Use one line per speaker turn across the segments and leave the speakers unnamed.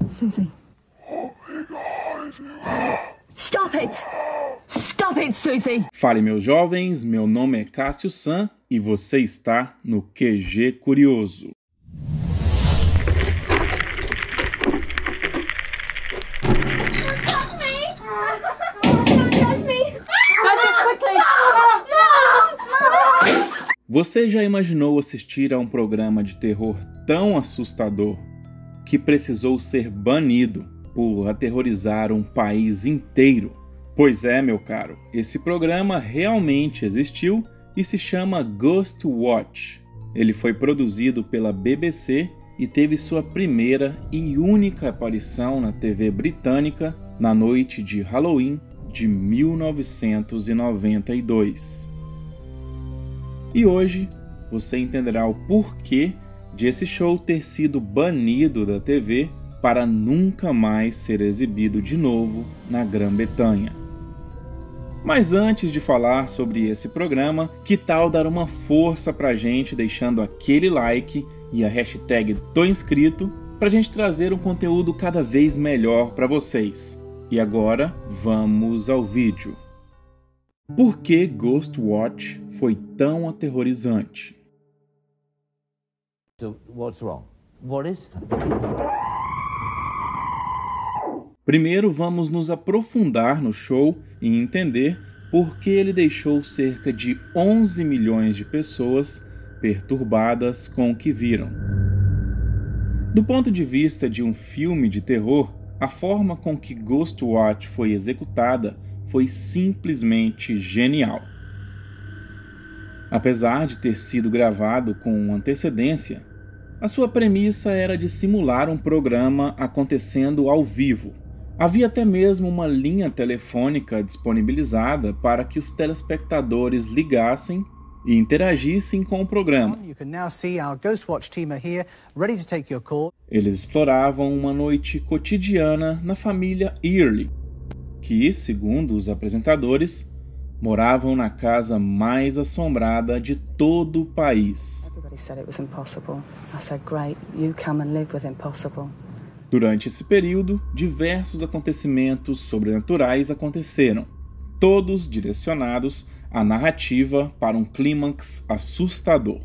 Susie. Stop it! Stop it, Susie!
Fale, meus jovens, meu nome é Cássio San e você está no QG Curioso. Você já imaginou assistir a um programa de terror tão assustador que precisou ser banido por aterrorizar um país inteiro? Pois é, meu caro, esse programa realmente existiu e se chama Ghost Watch. Ele foi produzido pela BBC e teve sua primeira e única aparição na TV britânica na noite de Halloween de 1992. E hoje você entenderá o porquê de esse show ter sido banido da TV para nunca mais ser exibido de novo na Grã-Bretanha. Mas antes de falar sobre esse programa, que tal dar uma força pra gente deixando aquele like e a hashtag #ToInscrito pra gente trazer um conteúdo cada vez melhor para vocês. E agora vamos ao vídeo. Por que Ghost Watch foi tão aterrorizante?
So what's wrong? What is?
Primeiro vamos nos aprofundar no show e entender por que ele deixou cerca de 11 milhões de pessoas perturbadas com o que viram. Do ponto de vista de um filme de terror, a forma com que Ghost Watch foi executada foi simplesmente genial. Apesar de ter sido gravado com antecedência, a sua premissa era de simular um programa acontecendo ao vivo. Havia até mesmo uma linha telefônica disponibilizada para que os telespectadores ligassem e interagissem com o programa. Eles exploravam uma noite cotidiana na família Early, que, segundo os apresentadores, moravam na casa mais assombrada de todo o país. Durante esse período, diversos acontecimentos sobrenaturais aconteceram, todos direcionados à narrativa para um clímax assustador.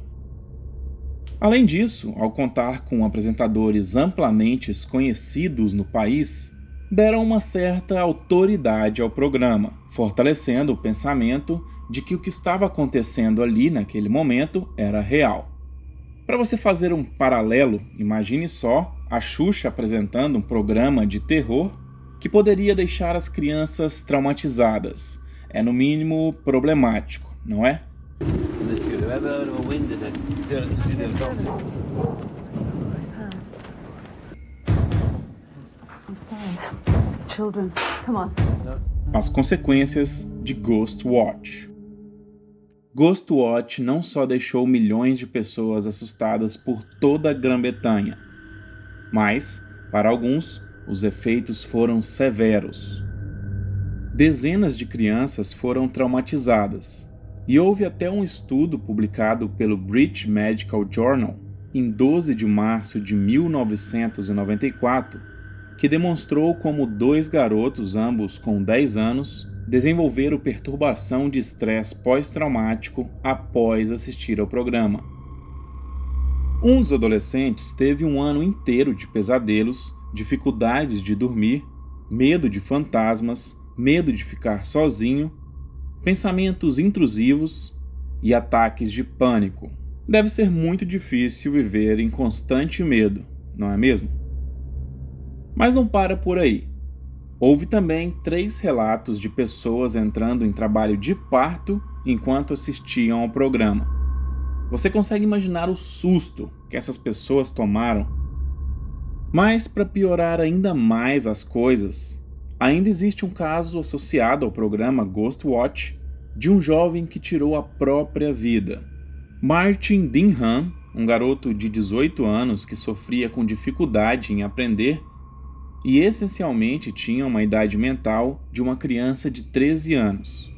Além disso, ao contar com apresentadores amplamente conhecidos no país, deram uma certa autoridade ao programa, fortalecendo o pensamento de que o que estava acontecendo ali naquele momento era real. Para você fazer um paralelo, imagine só a Xuxa apresentando um programa de terror que poderia deixar as crianças traumatizadas. É no mínimo problemático, não é? As consequências de Ghost Watch. Ghost Watch não só deixou milhões de pessoas assustadas por toda a Grã-Bretanha, mas, para alguns, os efeitos foram severos. Dezenas de crianças foram traumatizadas, e houve até um estudo publicado pelo British Medical Journal em 12 de março de 1994, que demonstrou como 2 garotos, ambos com 10 anos, desenvolveram perturbação de estresse pós-traumático após assistir ao programa. Um dos adolescentes teve um ano inteiro de pesadelos, dificuldades de dormir, medo de fantasmas, medo de ficar sozinho, pensamentos intrusivos e ataques de pânico. Deve ser muito difícil viver em constante medo, não é mesmo? Mas não para por aí. Houve também 3 relatos de pessoas entrando em trabalho de parto enquanto assistiam ao programa. Você consegue imaginar o susto que essas pessoas tomaram? Mas, para piorar ainda mais as coisas, ainda existe um caso associado ao programa Ghost Watch de um jovem que tirou a própria vida. Martin Dinham, um garoto de 18 anos que sofria com dificuldade em aprender e essencialmente tinha uma idade mental de uma criança de 13 anos.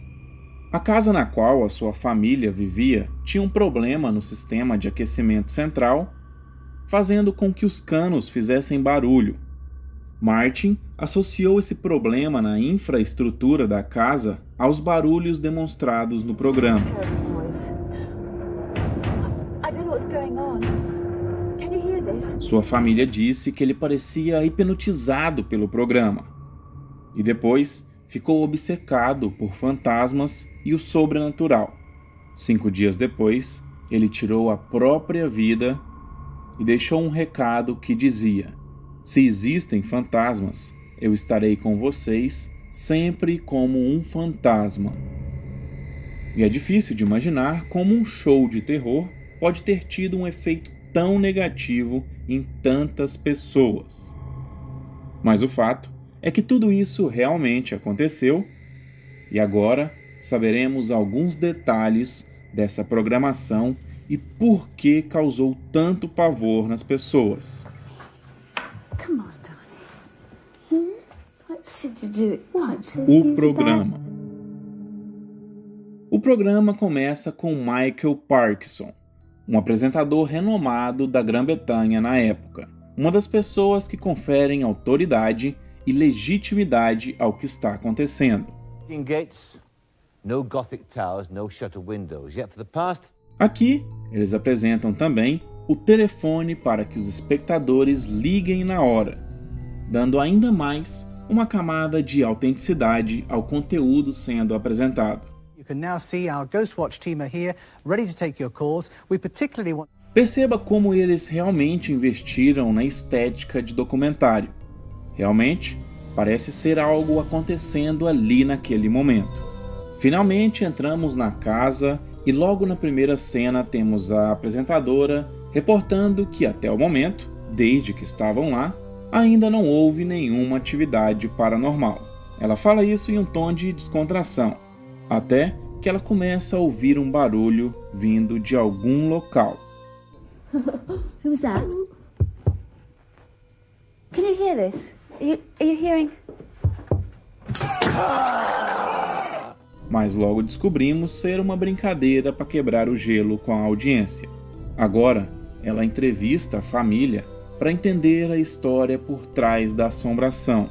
A casa na qual a sua família vivia tinha um problema no sistema de aquecimento central, fazendo com que os canos fizessem barulho, Martin associou esse problema na infraestrutura da casa aos barulhos demonstrados no programa. Sua família disse que ele parecia hipnotizado pelo programa e depois ficou obcecado por fantasmas e o sobrenatural. 5 dias depois, ele tirou a própria vida e deixou um recado que dizia: "Se existem fantasmas, eu estarei com vocês sempre como um fantasma." E é difícil de imaginar como um show de terror pode ter tido um efeito tão negativo em tantas pessoas. Mas o fato é que tudo isso realmente aconteceu e agora saberemos alguns detalhes dessa programação e por que causou tanto pavor nas pessoas.
Come on, darling. Pipes to do it. Pipes
O programa. O programa começa com Michael Parkinson, um apresentador renomado da Grã-Bretanha na época, uma das pessoas que conferem autoridade e legitimidade ao que está acontecendo.
Gates, no Gothic towers, no shutter windows. Yet for the past...
Aqui, eles apresentam também o telefone para que os espectadores liguem na hora, dando ainda mais uma camada de autenticidade ao conteúdo sendo apresentado.
You can now see our Ghostwatch team are here, ready to take your calls. We particularly want...
Perceba como eles realmente investiram na estética de documentário. Realmente, parece ser algo acontecendo ali naquele momento. Finalmente entramos na casa e logo na primeira cena temos a apresentadora reportando que até o momento, desde que estavam lá, ainda não houve nenhuma atividade paranormal. Ela fala isso em um tom de descontração, até que ela começa a ouvir um barulho vindo de algum local.
Who's that? Can you hear this? Are you hearing?
Mas logo descobrimos ser uma brincadeira para quebrar o gelo com a audiência. Agora, ela entrevista a família para entender a história por trás da assombração.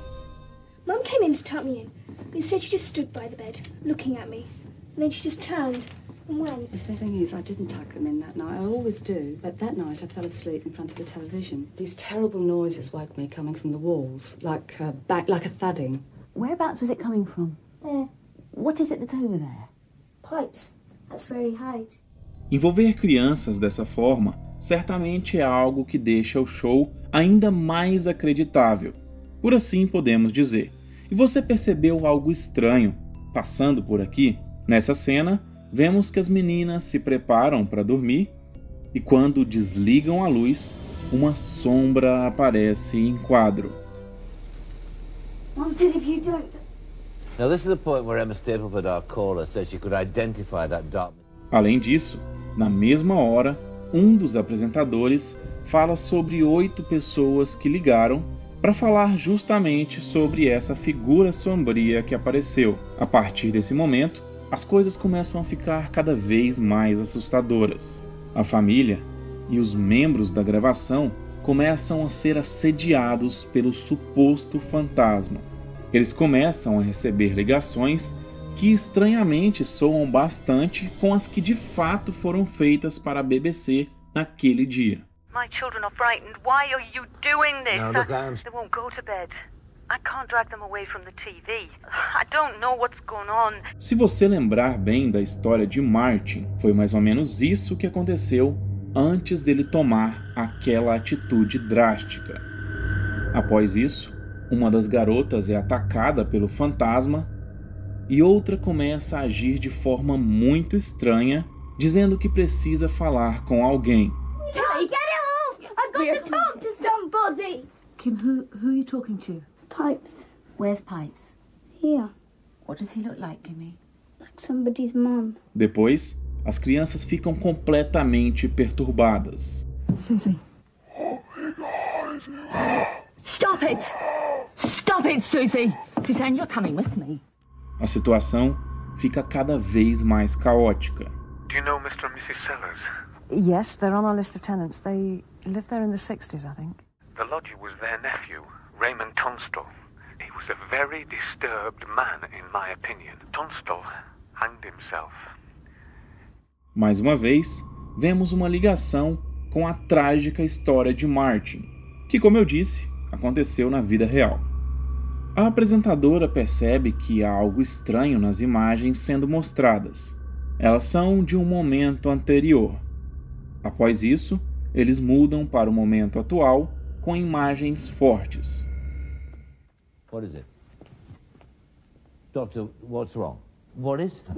Mum came in to tuck me in. Instead, she just stood by the bed, looking at me. And then she just turned and went.
The thing is, I didn't tuck them in that night. I always do. But that night, I fell asleep in front of the television. These terrible noises woke me coming from the walls, like a thudding.
Whereabouts was it coming from?
There.
What is it that's over there?
Pipes. That's where he hides.
Envolver crianças dessa forma certamente é algo que deixa o show ainda mais acreditável, por assim podemos dizer. E você percebeu algo estranho passando por aqui? Nessa cena, vemos que as meninas se preparam para dormir e quando desligam a luz, uma sombra aparece em quadro.
Mum said if you don't...
Now this is the point where Emma Stapleford, our caller, said she could identify that darkness.
Além disso, na mesma hora, um dos apresentadores fala sobre 8 pessoas que ligaram para falar justamente sobre essa figura sombria que apareceu. A partir desse momento, as coisas começam a ficar cada vez mais assustadoras. A família e os membros da gravação começam a ser assediados pelo suposto fantasma. Eles começam a receber ligações que estranhamente soam bastante com as que de fato foram feitas para a BBC naquele dia.
My children are frightened. Why are you doing this?
Now look, Anne.
They won't go to bed. I can't drag them away from the TV. I don't know what's going on.
Se você lembrar bem da história de Martin, foi mais ou menos isso que aconteceu antes dele tomar aquela atitude drástica. Após isso, uma das garotas é atacada pelo fantasma e outra começa a agir de forma muito estranha, dizendo que precisa falar com alguém.
Hey, get it off! I've got to talk to somebody!
Kim, who are you talking to?
Pipes.
Where's Pipes?
Here.
What does he look like, Kimmy?
Like somebody's mum.
Depois, as crianças ficam completamente perturbadas.
Susie. Stop it! Stop it, Susie! Suzanne, you're coming with me.
A situação fica cada vez mais caótica.
Do you know Mr. and Mrs. Sellers?
Yes, they're on our list of tenants. They lived there in the 60s, I think.
The lodger was their nephew, Raymond Tunstall. He was a very disturbed man, in my opinion. Tunstall hanged himself.
Mais uma vez, vemos uma ligação com a trágica história de Martin, que, como eu disse, aconteceu na vida real. A apresentadora percebe que há algo estranho nas imagens sendo mostradas. Elas são de um momento anterior. Após isso, eles mudam para o momento atual com imagens fortes.
What is it? Doctor, what's wrong? What is?
We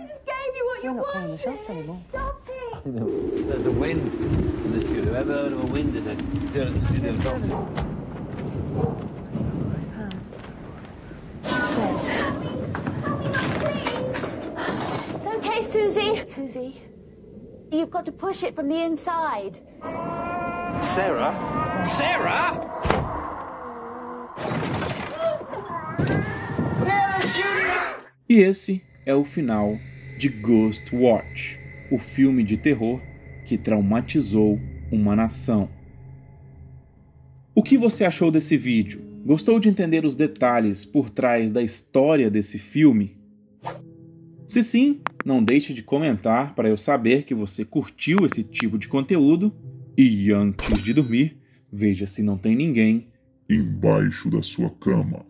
just gave you what you wanted. We're not calling the shots anymore. Stop it.
There's a wind in the studio. Ever heard of a wind in the studio song?
It's okay, Susie. Susie, you've got to push it from the inside.
Sarah? Sarah?
E esse é o final de Ghost Watch, o filme de terror que traumatizou uma nação. O que você achou desse vídeo? Gostou de entender os detalhes por trás da história desse filme? Se sim, não deixe de comentar para eu saber que você curtiu esse tipo de conteúdo. E antes de dormir, veja se não tem ninguém embaixo da sua cama.